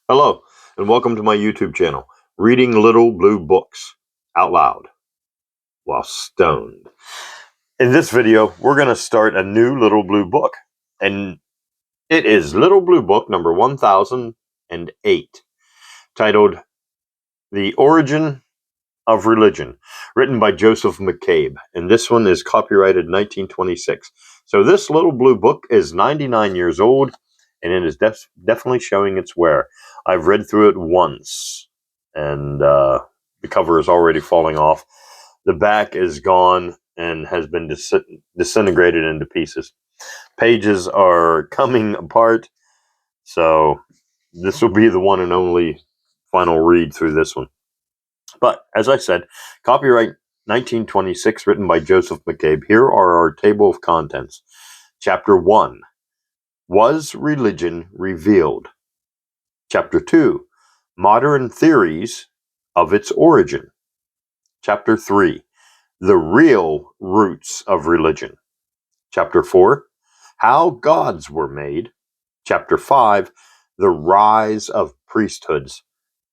Hello, and welcome to my YouTube channel, Reading Little Blue Books Out Loud While Stoned. In this video, we're going to start a new Little Blue Book, and it is Little Blue Book number 1008, titled The Origin of Religion, written by Joseph McCabe, and this one is copyrighted 1926. So this Little Blue Book is 99 years old, and it is definitely showing its wear. I've read through it once, and the cover is already falling off. The back is gone and has been disintegrated into pieces. Pages are coming apart, so this will be the one and only final read through this one. But, as I said, copyright 1926, written by Joseph McCabe. Here are our table of contents. Chapter 1, Was Religion Revealed? Chapter 2, Modern Theories of Its Origin. Chapter 3, The Real Roots of Religion. Chapter 4, How Gods Were Made. Chapter 5, The Rise of Priesthoods.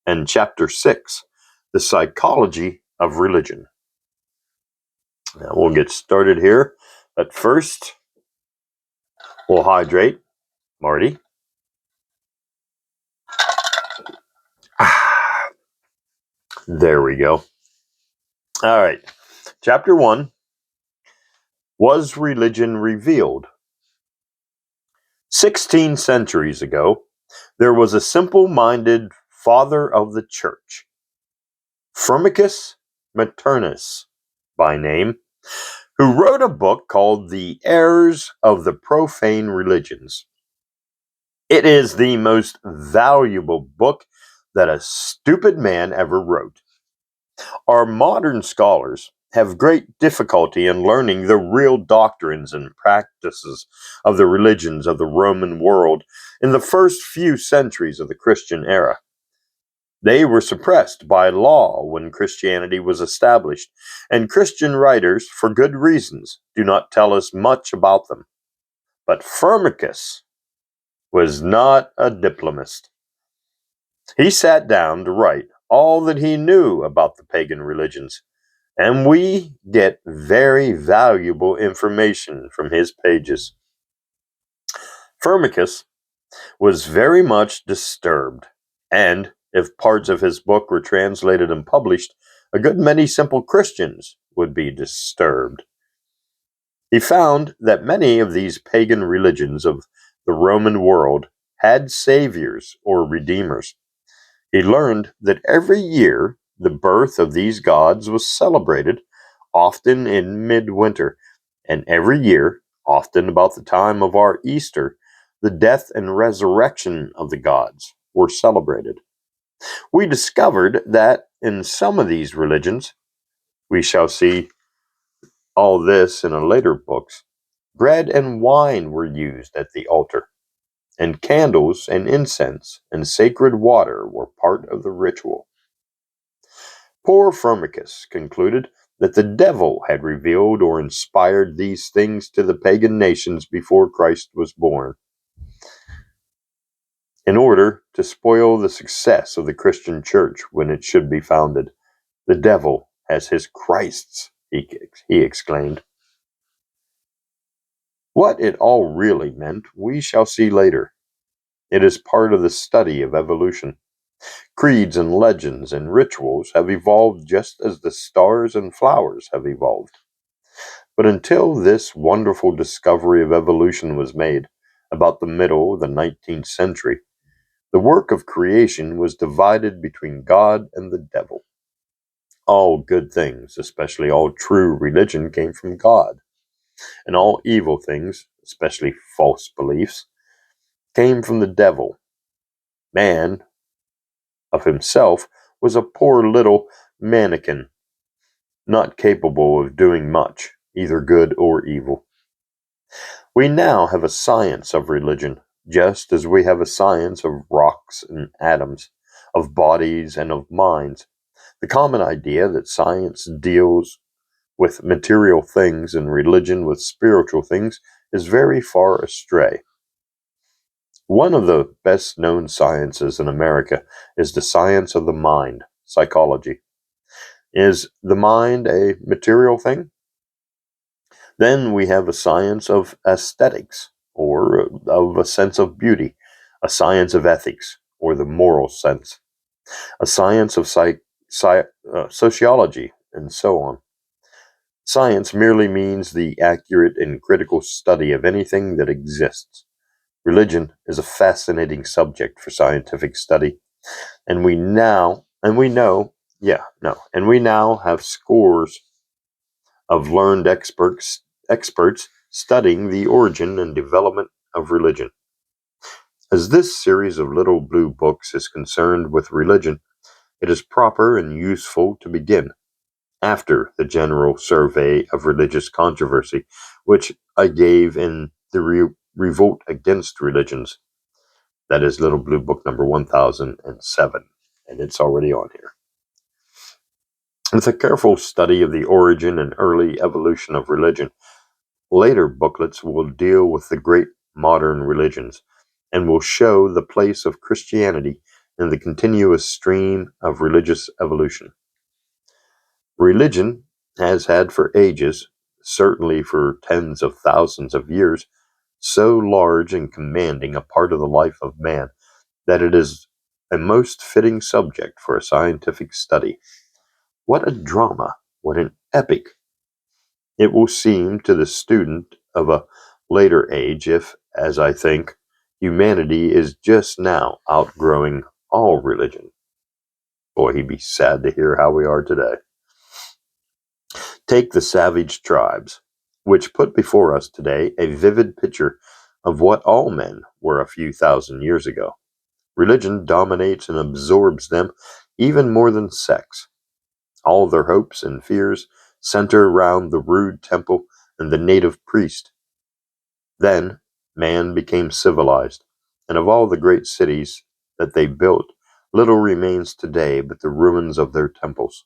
And Chapter 6, The Psychology of Religion. Now we'll get started here, but first we'll hydrate. Marty. There we go. All right. Chapter 1, Was Religion Revealed? 16 centuries ago, there was a simple-minded father of the church, Firmicus Maternus by name, who wrote a book called The Errors of the Profane Religions. It is the most valuable book that a stupid man ever wrote. Our modern scholars have great difficulty in learning the real doctrines and practices of the religions of the Roman world in the first few centuries of the Christian era. They were suppressed by law when Christianity was established, and Christian writers, for good reasons, do not tell us much about them. But Firmicus was not a diplomatist. He sat down to write all that he knew about the pagan religions, and we get very valuable information from his pages. Firmicus was very much disturbed, and if parts of his book were translated and published, a good many simple Christians would be disturbed. He found that many of these pagan religions of the Roman world had saviors or redeemers. He learned that every year the birth of these gods was celebrated, often in midwinter, and every year, often about the time of our Easter, the death and resurrection of the gods were celebrated. We discovered that in some of these religions, we shall see all this in a later books, bread and wine were used at the altar, and candles and incense and sacred water were part of the ritual. Poor Firmicus concluded that the devil had revealed or inspired these things to the pagan nations before Christ was born, in order to spoil the success of the Christian church when it should be founded. The devil has his Christs, he exclaimed. What it all really meant, we shall see later. It is part of the study of evolution. Creeds and legends and rituals have evolved just as the stars and flowers have evolved. But until this wonderful discovery of evolution was made, about the middle of the 19th century, the work of creation was divided between God and the devil. All good things, especially all true religion, came from God, and all evil things, especially false beliefs, came from the devil. Man, of himself, was a poor little mannikin, not capable of doing much, either good or evil. We now have a science of religion, just as we have a science of rocks and atoms, of bodies and of minds. The common idea that science deals with material things and religion with spiritual things is very far astray. One of the best known sciences in America is the science of the mind, psychology. Is the mind a material thing? Then we have a science of aesthetics, or of a sense of beauty, a science of ethics, or the moral sense, a science of sociology, and so on. Science merely means the accurate and critical study of anything that exists. Religion is a fascinating subject for scientific study, and we now have scores of learned experts studying the origin and development of religion. As this series of little blue books is concerned with religion, it is proper and useful to begin after the general survey of religious controversy, which I gave in the Revolt Against Religions. That is Little Blue Book number 1007, and it's already on here. With a careful study of the origin and early evolution of religion, later booklets will deal with the great modern religions and will show the place of Christianity in the continuous stream of religious evolution. Religion has had for ages, certainly for tens of thousands of years, so large and commanding a part of the life of man that it is a most fitting subject for a scientific study. What a drama! What an epic! It will seem to the student of a later age if, as I think, humanity is just now outgrowing all religion. Boy, he'd be sad to hear how we are today. Take the savage tribes, which put before us today a vivid picture of what all men were a few thousand years ago. Religion dominates and absorbs them even more than sex. All their hopes and fears center around the rude temple and the native priest. Then man became civilized, and of all the great cities that they built, little remains today but the ruins of their temples.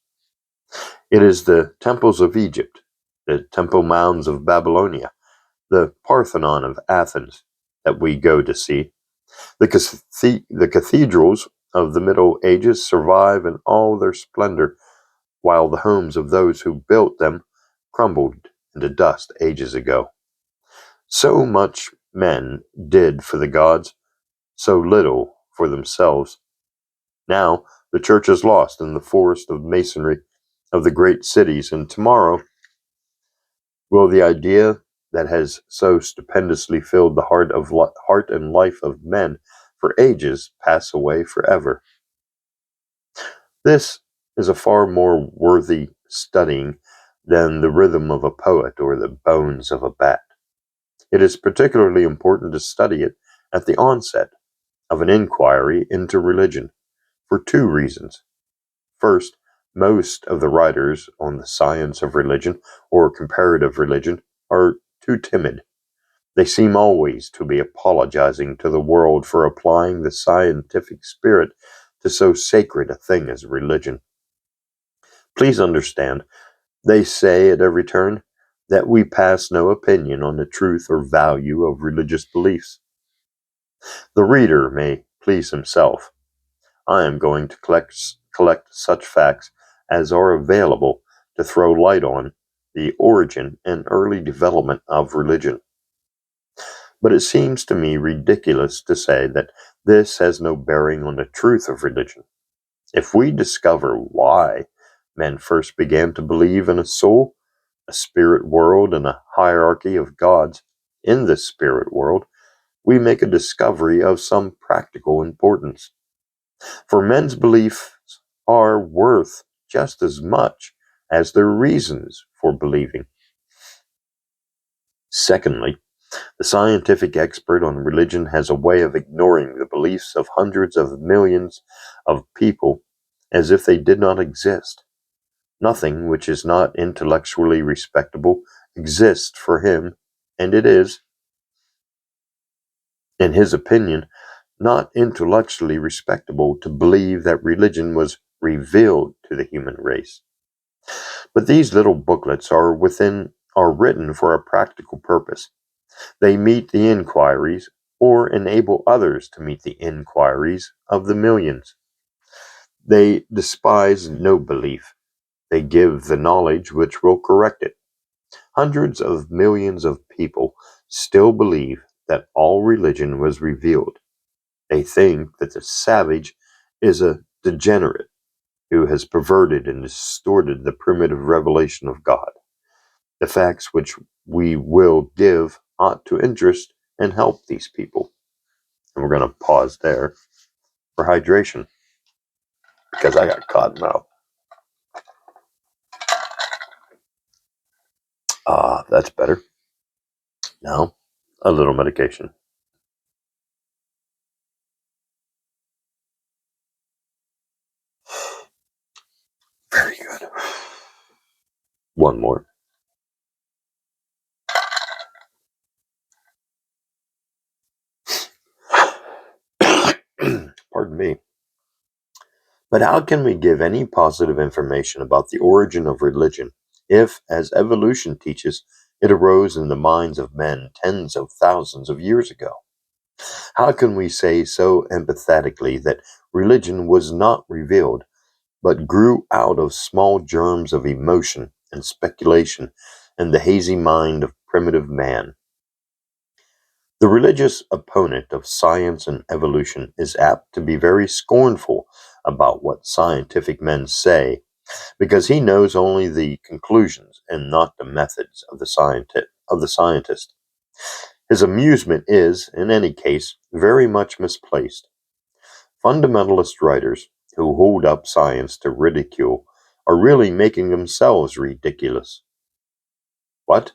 It is the temples of Egypt, the temple mounds of Babylonia, the Parthenon of Athens that we go to see. The cathedrals of the Middle Ages survive in all their splendor, while the homes of those who built them crumbled into dust ages ago. So much men did for the gods, so little for themselves. Now the church is lost in the forest of masonry of the great cities, and tomorrow will the idea that has so stupendously filled the heart and life of men for ages pass away forever. This is a far more worthy studying than the rhythm of a poet or the bones of a bat. It is particularly important to study it at the onset of an inquiry into religion for two reasons. First, most of the writers on the science of religion or comparative religion are too timid. They seem always to be apologizing to the world for applying the scientific spirit to so sacred a thing as religion. Please understand, they say at every turn that we pass no opinion on the truth or value of religious beliefs. The reader may please himself. I am going to collect such facts as are available to throw light on the origin and early development of religion. But it seems to me ridiculous to say that this has no bearing on the truth of religion. If we discover why men first began to believe in a soul, a spirit world, and a hierarchy of gods in this spirit world, we make a discovery of some practical importance. For men's beliefs are worth just as much as their reasons for believing. Secondly, the scientific expert on religion has a way of ignoring the beliefs of hundreds of millions of people as if they did not exist. Nothing which is not intellectually respectable exists for him, and it is, in his opinion, not intellectually respectable to believe that religion was revealed to the human race. But these little booklets are written for a practical purpose. They meet the inquiries or enable others to meet the inquiries of the millions. They despise no belief. They give the knowledge which will correct it. Hundreds of millions of people still believe that all religion was revealed. They think that the savage is a degenerate who has perverted and distorted the primitive revelation of God. The facts which we will give ought to interest and help these people. And we're going to pause there for hydration because I got cotton mouth. That's better. Now, a little medication. Very good. One more. Pardon me. But how can we give any positive information about the origin of religion if, as evolution teaches, it arose in the minds of men tens of thousands of years ago? How can we say so empathetically that religion was not revealed, but grew out of small germs of emotion and speculation in the hazy mind of primitive man? The religious opponent of science and evolution is apt to be very scornful about what scientific men say, because he knows only the conclusions and not the methods of the scientist. His amusement is, in any case, very much misplaced. Fundamentalist writers who hold up science to ridicule are really making themselves ridiculous. What?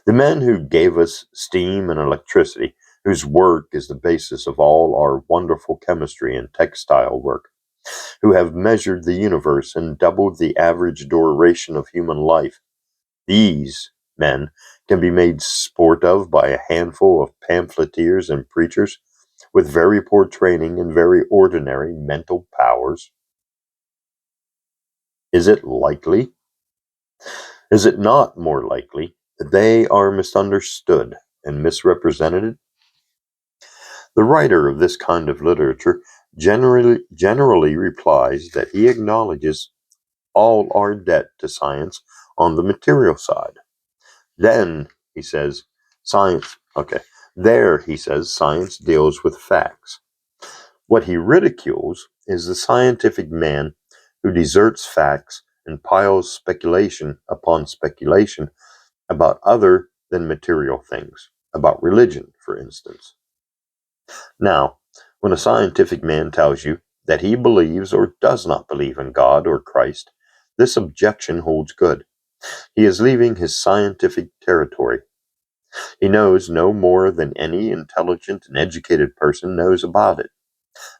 The men who gave us steam and electricity, whose work is the basis of all our wonderful chemistry and textile work, who have measured the universe and doubled the average duration of human life, these men can be made sport of by a handful of pamphleteers and preachers with very poor training and very ordinary mental powers. Is it likely? Is it not more likely that they are misunderstood and misrepresented? The writer of this kind of literature generally replies that he acknowledges all our debt to science on the material side. Then, he says, science deals with facts. What he ridicules is the scientific man who deserts facts and piles speculation upon speculation about other than material things, about religion, for instance. Now, when a scientific man tells you that he believes or does not believe in God or Christ, this objection holds good. He is leaving his scientific territory. He knows no more than any intelligent and educated person knows about it.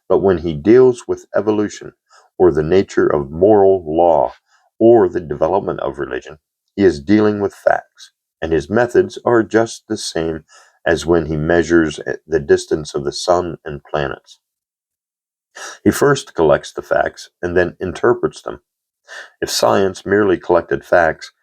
But when he deals with evolution, or the nature of moral law, or the development of religion, he is dealing with facts, and his methods are just the same as when he measures the distance of the sun and planets. He first collects the facts and then interprets them. If science merely collected facts,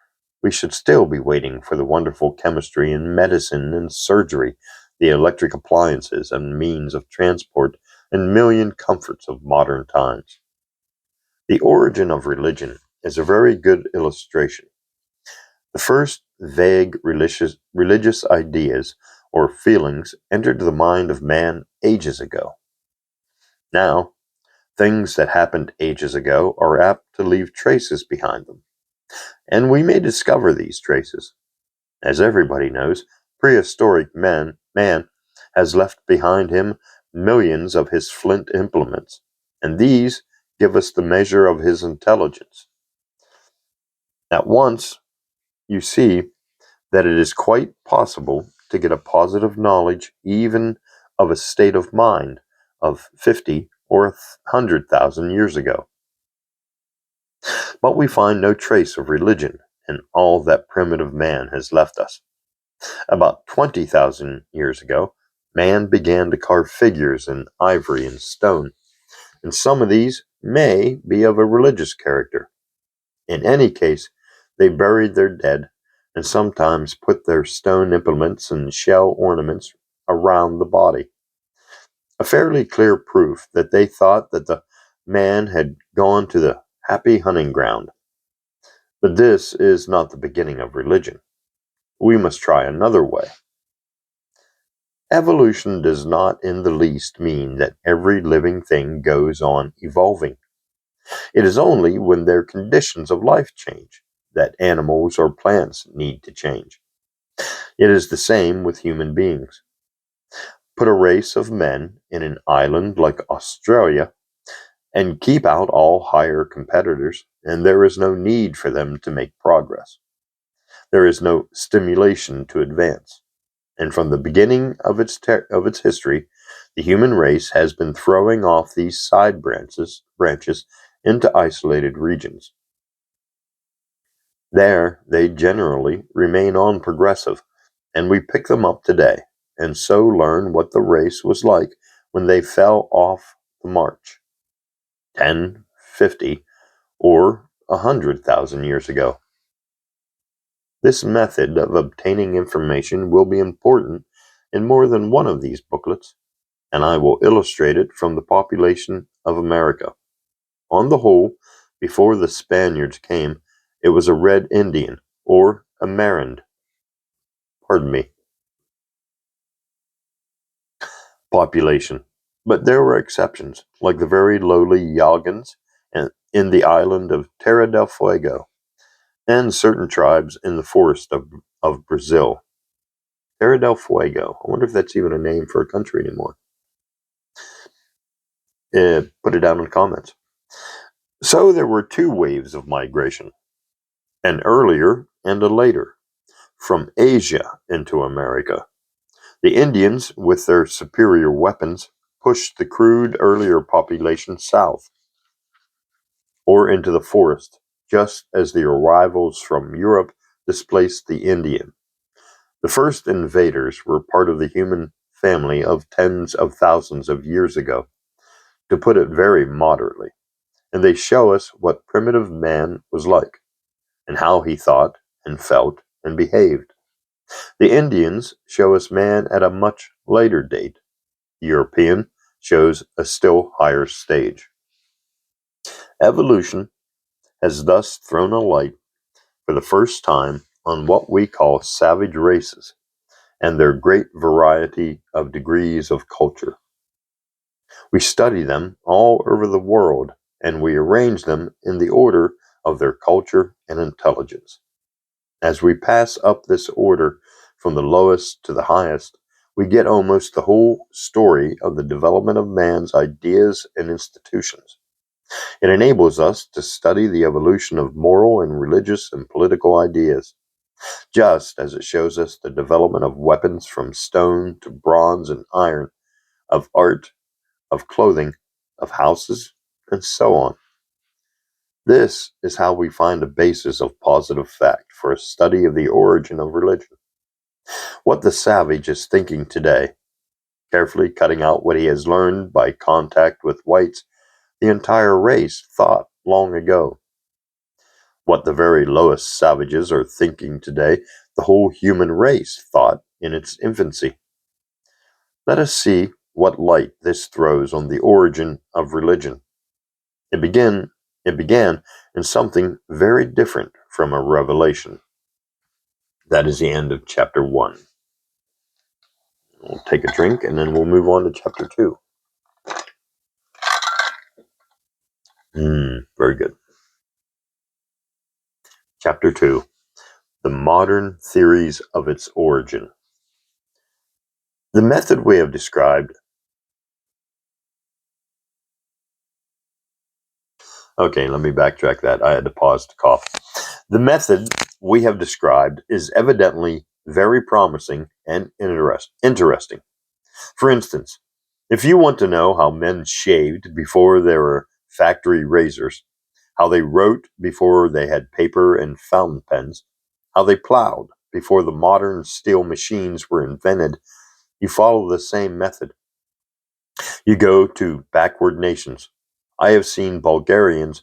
we should still be waiting for the wonderful chemistry and medicine and surgery, the electric appliances and means of transport and million comforts of modern times. The origin of religion is a very good illustration. The first vague religious ideas or feelings entered the mind of man ages ago. Now, things that happened ages ago are apt to leave traces behind them, and we may discover these traces. As everybody knows, prehistoric man has left behind him millions of his flint implements, and these give us the measure of his intelligence. At once, you see that it is quite possible to get a positive knowledge even of a state of mind of 50 or 100,000 years ago. But we find no trace of religion in all that primitive man has left us. About 20,000 years ago, man began to carve figures in ivory and stone, and some of these may be of a religious character. In any case, they buried their dead and sometimes put their stone implements and shell ornaments around the body. A fairly clear proof that they thought that the man had gone to the happy hunting ground. But this is not the beginning of religion. We must try another way. Evolution does not in the least mean that every living thing goes on evolving. It is only when their conditions of life change that animals or plants need to change. It is the same with human beings. Put a race of men in an island like Australia and keep out all higher competitors, and there is no need for them to make progress. There is no stimulation to advance. And from the beginning of its history, the human race has been throwing off these side branches into isolated regions. There, they generally remain on progressive, and we pick them up today, and so learn what the race was like when they fell off the march 10, 50, or 100,000 years ago. This method of obtaining information will be important in more than one of these booklets, and I will illustrate it from the population of America. On the whole, before the Spaniards came, it was a red Indian, or a Marand. Pardon me. Population. But there were exceptions, like the very lowly Yagans in the island of Terra del Fuego, and certain tribes in the forest of Brazil. Terra del Fuego. I wonder if that's even a name for a country anymore. Put it down in the comments. So there were two waves of migration, an earlier and a later, from Asia into America. The Indians, with their superior weapons, pushed the crude earlier population south, or into the forest, just as the arrivals from Europe displaced the Indian. The first invaders were part of the human family of tens of thousands of years ago, to put it very moderately, and they show us what primitive man was like, and how he thought and felt and behaved. The Indians show us man at a much later date. The European shows a still higher stage. Evolution has thus thrown a light for the first time on what we call savage races and their great variety of degrees of culture. We study them all over the world, and we arrange them in the order of their culture and intelligence. As we pass up this order from the lowest to the highest, we get almost the whole story of the development of man's ideas and institutions. It enables us to study the evolution of moral and religious and political ideas, just as it shows us the development of weapons from stone to bronze and iron, of art, of clothing, of houses, and so on. This is how we find a basis of positive fact for a study of the origin of religion. What the savage is thinking today, carefully cutting out what he has learned by contact with whites, the entire race thought long ago. What the very lowest savages are thinking today, the whole human race thought in its infancy. Let us see what light this throws on the origin of religion. It began in something very different from a revelation. That is the end of chapter 1. We'll take a drink and then we'll move on to chapter 2. Very good. Chapter 2. The modern theories of its origin. The method we have described. Okay, let me backtrack that. I had to pause to cough. The method we have described is evidently very promising and interesting. For instance, if you want to know how men shaved before there were factory razors, how they wrote before they had paper and fountain pens, how they plowed before the modern steel machines were invented, you follow the same method. You go to backward nations. I have seen Bulgarians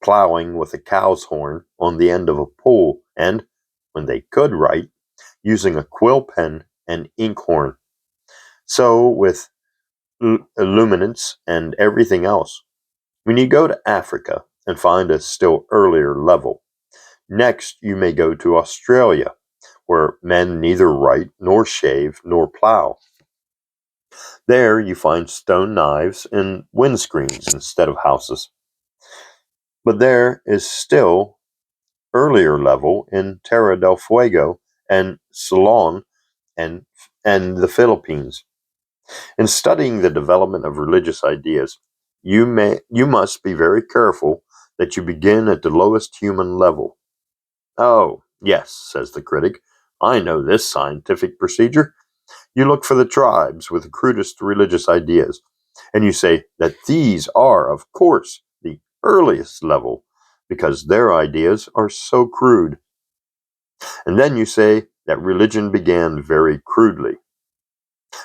plowing with a cow's horn on the end of a pole and, when they could write, using a quill pen and inkhorn. So with illuminance and everything else. When you go to Africa and find a still earlier level, next you may go to Australia, where men neither write nor shave nor plow. There you find stone knives and windscreens instead of houses. But there is still earlier level in Terra del Fuego and Ceylon and the Philippines. In studying the development of religious ideas, you must be very careful that you begin at the lowest human level. Oh, yes, says the critic, I know this scientific procedure. You look for the tribes with the crudest religious ideas, and you say that these are, of course, the earliest level, because their ideas are so crude. And then you say that religion began very crudely,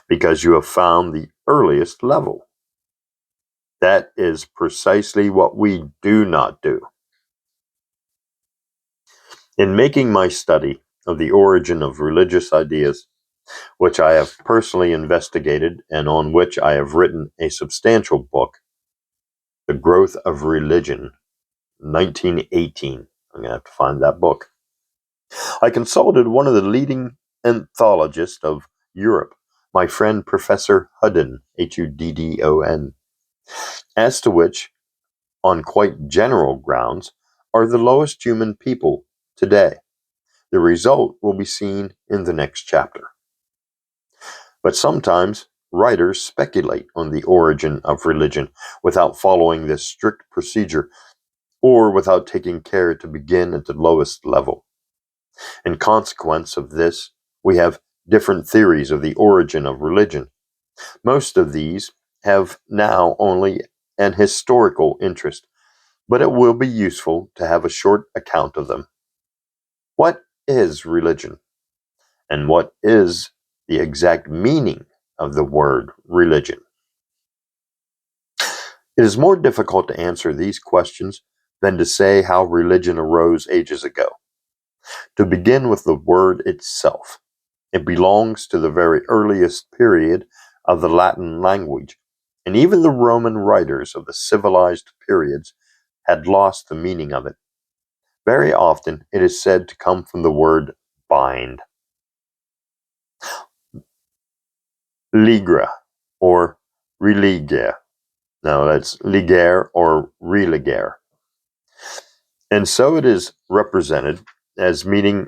because you have found the earliest level. That is precisely what we do not do. In making my study of the origin of religious ideas, which I have personally investigated and on which I have written a substantial book, The Growth of Religion, 1918. I'm going to have to find that book. I consulted one of the leading anthologists of Europe, my friend Professor Huddon, Huddon, as to which, on quite general grounds, are the lowest human people today. The result will be seen in the next chapter. But sometimes writers speculate on the origin of religion without following this strict procedure or without taking care to begin at the lowest level. In consequence of this, we have different theories of the origin of religion. Most of these have now only an historical interest, but it will be useful to have a short account of them. What is religion? And what is the exact meaning of the word religion? It is more difficult to answer these questions than to say how religion arose ages ago. To begin with the word itself, it belongs to the very earliest period of the Latin language, and even the Roman writers of the civilized periods had lost the meaning of it. Very often it is said to come from the word bind, ligra, or religere. No, that's ligere or religere. And so it is represented as meaning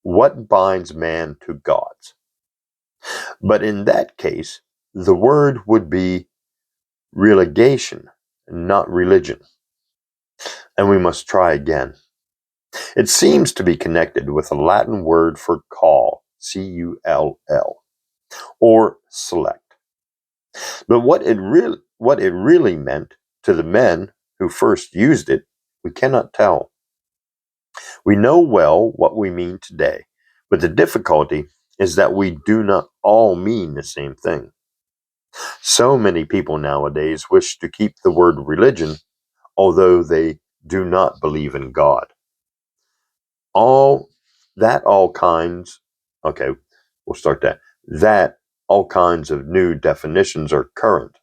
what binds man to gods. But in that case, the word would be relegation, not religion. And we must try again. It seems to be connected with a Latin word for call, C-U-L-L, or select. But what it really meant to the men who first used it, we cannot tell. We know well what we mean today, but the difficulty is that we do not all mean the same thing. So many people nowadays wish to keep the word religion, although they do not believe in God. All kinds, okay, we'll start that. That all kinds of new definitions are current.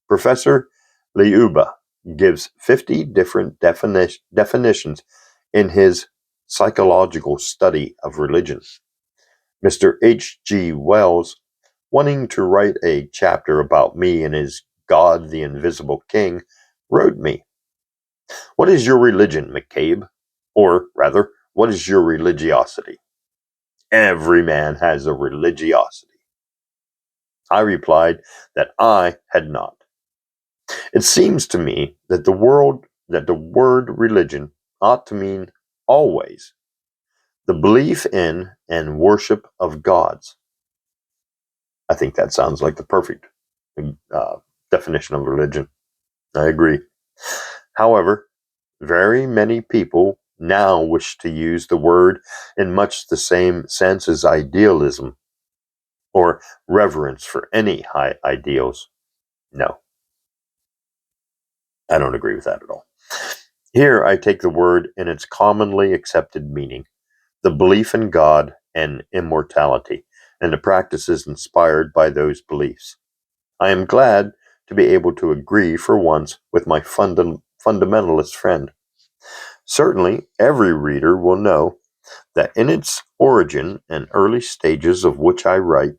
Professor Liuba gives 50 different definitions in his psychological study of religion. Mr. H.G. Wells, wanting to write a chapter about me and his God the Invisible King, wrote me, "What is your religion, McCabe? Or, rather, what is your religiosity?" Every man has a religiosity. I replied that I had not. It seems to me that the word religion ought to mean always the belief in and worship of gods. I think that sounds like the perfect definition of religion. I agree. However, very many people now wish to use the word in much the same sense as idealism or reverence for any high ideals. No, I don't agree with that at all. Here I take the word in its commonly accepted meaning, the belief in God and immortality, and the practices inspired by those beliefs. I am glad to be able to agree for once with my fundamentalist friend. Certainly, every reader will know that in its origin and early stages of which I write,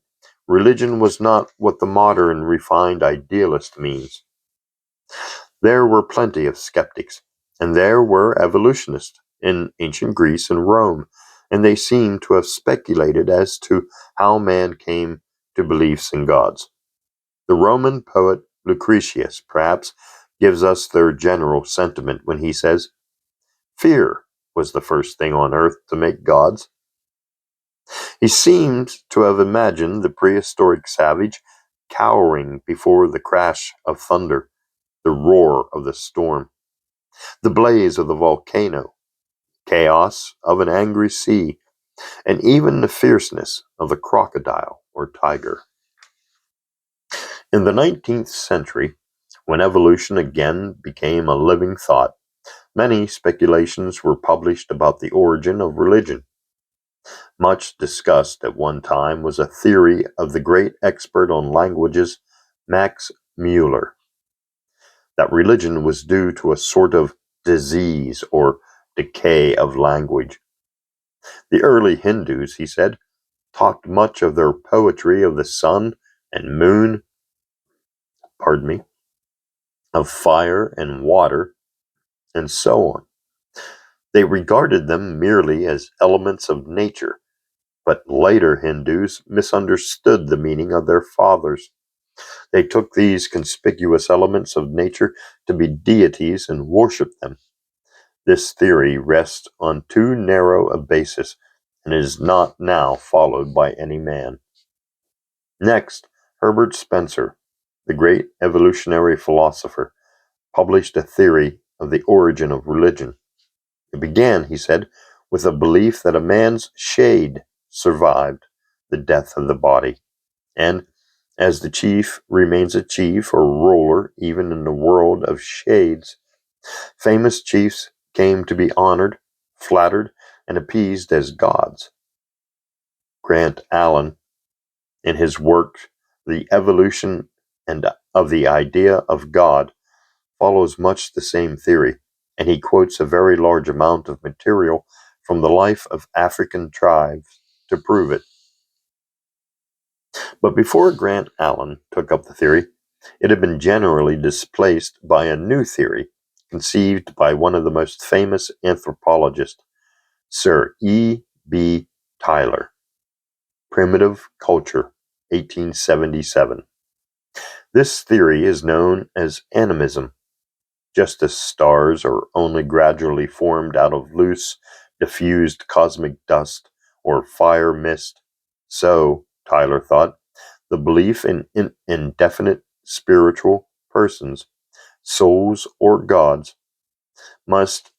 religion was not what the modern refined idealist means. There were plenty of skeptics, and there were evolutionists in ancient Greece and Rome, and they seem to have speculated as to how man came to beliefs in gods. The Roman poet Lucretius perhaps gives us their general sentiment when he says, "Fear was the first thing on earth to make gods." He seems to have imagined the prehistoric savage cowering before the crash of thunder, the roar of the storm, the blaze of the volcano, chaos of an angry sea, and even the fierceness of a crocodile or tiger. In the 19th century, when evolution again became a living thought, many speculations were published about the origin of religion. Much discussed at one time was a theory of the great expert on languages, Max Muller, that religion was due to a sort of disease or decay of language. The early Hindus, he said, talked much of their poetry of the sun and moon, of fire and water, and so on. They regarded them merely as elements of nature, but later Hindus misunderstood the meaning of their fathers. They took these conspicuous elements of nature to be deities and worshipped them. This theory rests on too narrow a basis and is not now followed by any man. Next, Herbert Spencer, the great evolutionary philosopher, published a theory of the origin of religion. It began, he said, with a belief that a man's shade survived the death of the body, and as the chief remains a chief or ruler even in the world of shades, famous chiefs came to be honored, flattered, and appeased as gods. Grant Allen, in his work The Evolution and of the Idea of God, follows much the same theory, and he quotes a very large amount of material from the life of African tribes to prove it. But before Grant Allen took up the theory, it had been generally displaced by a new theory conceived by one of the most famous anthropologists, Sir E. B. Tylor. Primitive Culture, 1877. This theory is known as animism. Just as stars are only gradually formed out of loose, diffused cosmic dust or fire mist, so, Tylor thought, the belief in indefinite spiritual persons, souls or gods, must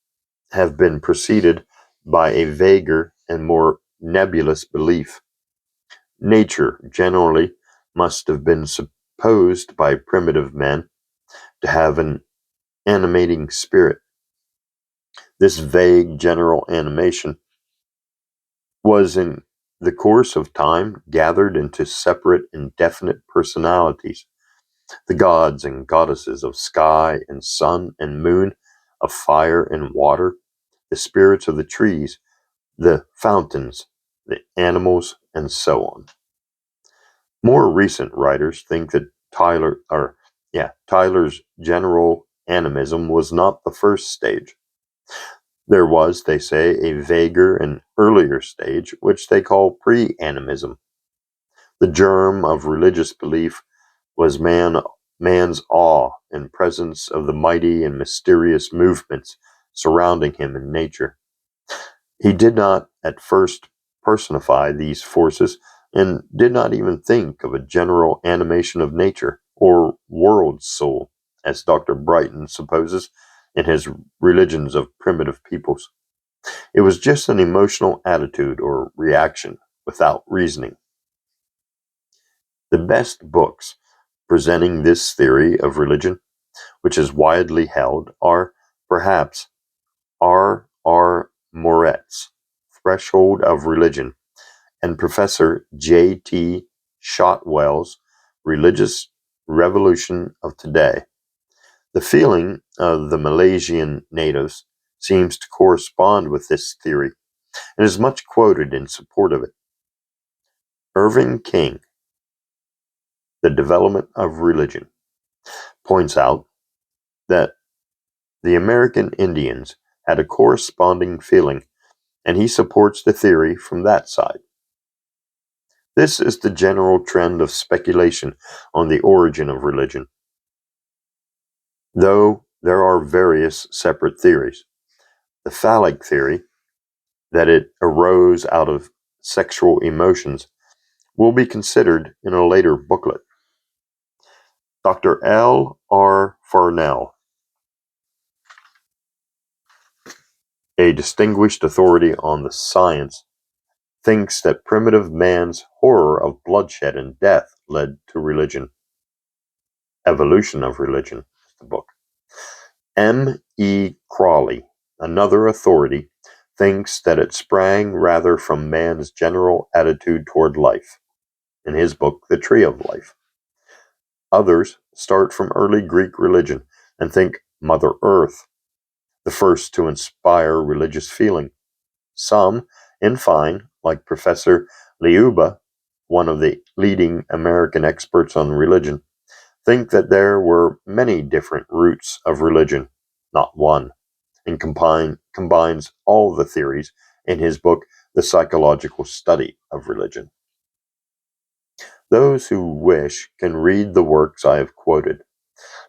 have been preceded by a vaguer and more nebulous belief. Nature, generally, must have been supposed by primitive men to have an animating spirit. This vague general animation was in the course of time gathered into separate indefinite personalities, the gods and goddesses of sky and sun and moon, of fire and water, the spirits of the trees, the fountains, the animals, and so on. More recent writers think that Tylor's general animism was not the first stage. There was, they say, a vaguer and earlier stage, which they call pre-animism. The germ of religious belief was man's awe in presence of the mighty and mysterious movements surrounding him in nature. He did not at first personify these forces and did not even think of a general animation of nature or world soul, as Dr. Brighton supposes in his Religions of Primitive Peoples. It was just an emotional attitude or reaction without reasoning. The best books presenting this theory of religion, which is widely held, are perhaps R. R. Moret's Threshold of Religion and Professor J.T. Shotwell's Religious Revolution of Today. The feeling of the Malaysian natives seems to correspond with this theory and is much quoted in support of it. Irving King, The Development of Religion, points out that the American Indians had a corresponding feeling, and he supports the theory from that side. This is the general trend of speculation on the origin of religion, though there are various separate theories. The phallic theory, that it arose out of sexual emotions, will be considered in a later booklet. Dr. L. R. Farnell, a distinguished authority on the science, thinks that primitive man's horror of bloodshed and death led to religion. Evolution of Religion is the book. M. E. Crawley, another authority, thinks that it sprang rather from man's general attitude toward life, in his book, The Tree of Life. Others start from early Greek religion and think Mother Earth, the first to inspire religious feeling. Some, in fine, like Professor Liuba, one of the leading American experts on religion, think that there were many different roots of religion, not one, and combines all the theories in his book, The Psychological Study of Religion. Those who wish can read the works I have quoted,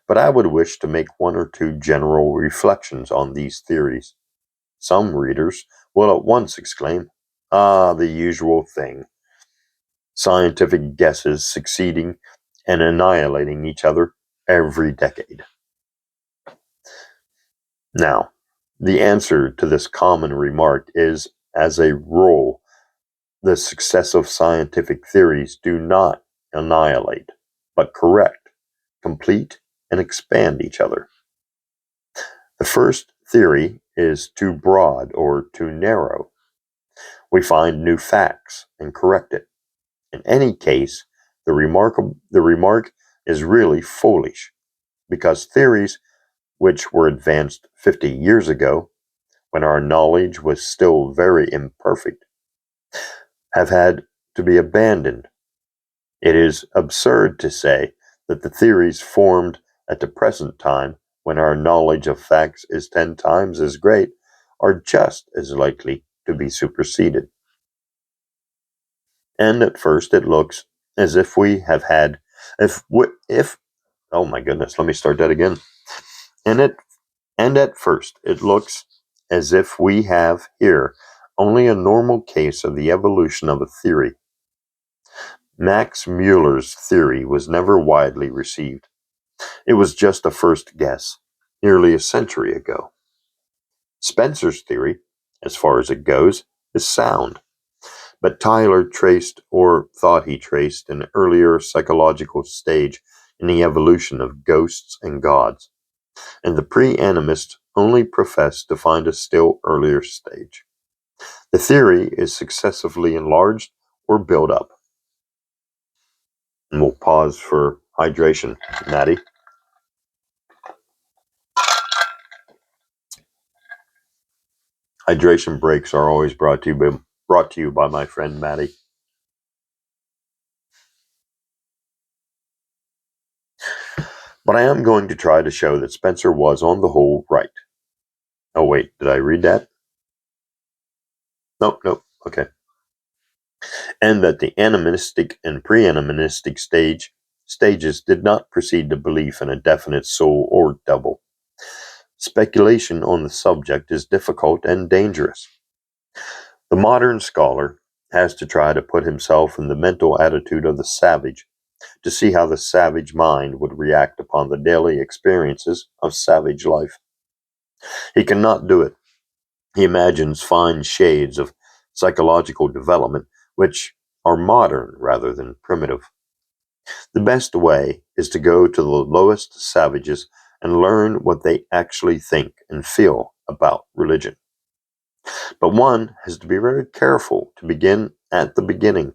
but I would wish to make one or two general reflections on these theories. Some readers will at once exclaim, "Ah, the usual thing. Scientific guesses succeeding and annihilating each other every decade." Now, the answer to this common remark is, as a rule, the successive scientific theories do not annihilate, but correct, complete, and expand each other. The first theory is too broad or too narrow. We find new facts and correct it. In any case, the remark is really foolish, because theories which were advanced 50 years ago, when our knowledge was still very imperfect, have had to be abandoned. It is absurd to say that the theories formed at the present time, when our knowledge of facts is 10 times as great, are just as likely to be superseded. And at first it looks as if we have had, oh my goodness, let me start that again. And at first it looks as if we have here only a normal case of the evolution of a theory. Max Müller's theory was never widely received. It was just a first guess, nearly a century ago. Spencer's theory, as far as it goes, is sound, but Tyler traced, or thought he traced, an earlier psychological stage in the evolution of ghosts and gods, and the pre-animists only profess to find a still earlier stage. The theory is successively enlarged or built up. And we'll pause for hydration, Maddie. Hydration breaks are always brought to you by my friend Maddie. But I am going to try to show that Spencer was, on the whole, right. Oh wait, did I read that? Nope, okay. And that the animistic and pre-animistic stages did not precede the belief in a definite soul or double. Speculation on the subject is difficult and dangerous. The modern scholar has to try to put himself in the mental attitude of the savage, to see how the savage mind would react upon the daily experiences of savage life. He cannot do it. He imagines fine shades of psychological development which are modern rather than primitive. The best way is to go to the lowest savages and learn what they actually think and feel about religion. But one has to be very careful to begin at the beginning,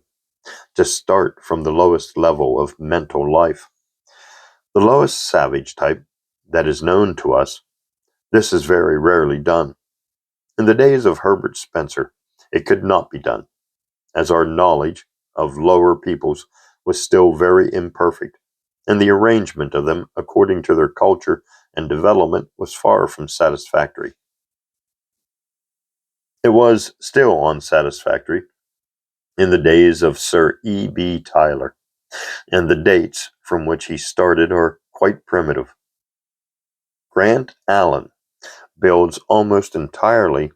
to start from the lowest level of mental life. The lowest savage type that is known to us, this is very rarely done. In the days of Herbert Spencer, it could not be done, as our knowledge of lower peoples was still very imperfect, and the arrangement of them according to their culture and development was far from satisfactory. It was still unsatisfactory in the days of Sir E. B. Tyler, and the dates from which he started are quite primitive. Grant Allen builds almost entirely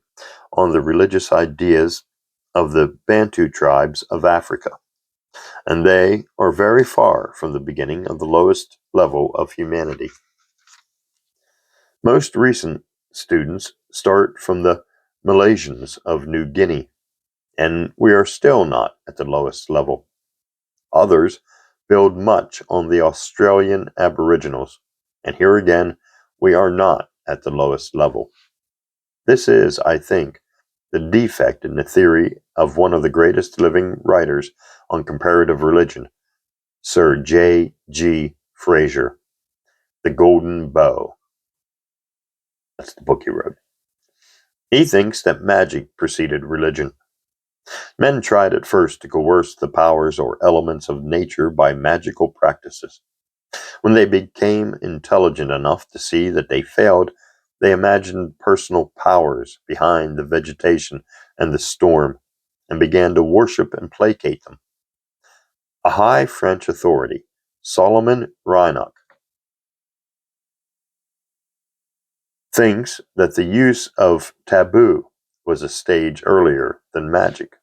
on the religious ideas of the Bantu tribes of Africa, and they are very far from the beginning of the lowest level of humanity. Most recent students start from the Malaysians of New Guinea, and we are still not at the lowest level. Others build much on the Australian Aboriginals, and here again, we are not at the lowest level. This is, I think, the defect in the theory of one of the greatest living writers on comparative religion, Sir J. G. Fraser, The Golden Bough. That's the book he wrote. He thinks that magic preceded religion. Men tried at first to coerce the powers or elements of nature by magical practices. When they became intelligent enough to see that they failed, they imagined personal powers behind the vegetation and the storm, and began to worship and placate them. A high French authority, Solomon Reinach, thinks that the use of taboo was a stage earlier than magic.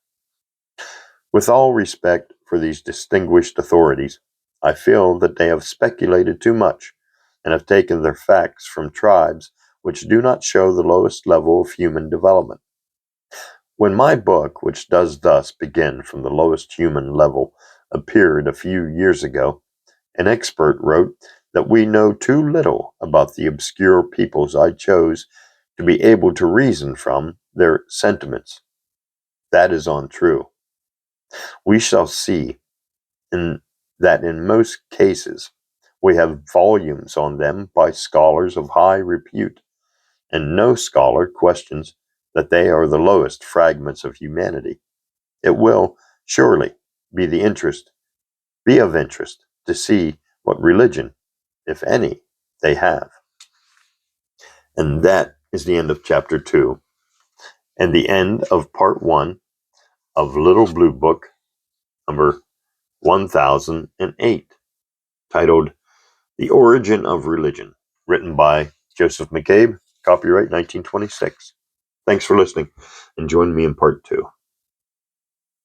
With all respect for these distinguished authorities, I feel that they have speculated too much and have taken their facts from tribes which do not show the lowest level of human development. When my book, which does thus begin from the lowest human level, appeared a few years ago, an expert wrote that we know too little about the obscure peoples I chose to be able to reason from their sentiments. That is untrue. We shall see that in most cases we have volumes on them by scholars of high repute, and no scholar questions that they are the lowest fragments of humanity. It will surely be of interest to see what religion, if any, they have. And that is the end of chapter 2, and the end of part 1 of Little Blue Book number 1008, titled The Origin of Religion, written by Joseph McCabe, copyright 1926. Thanks for listening, and join me in part 2.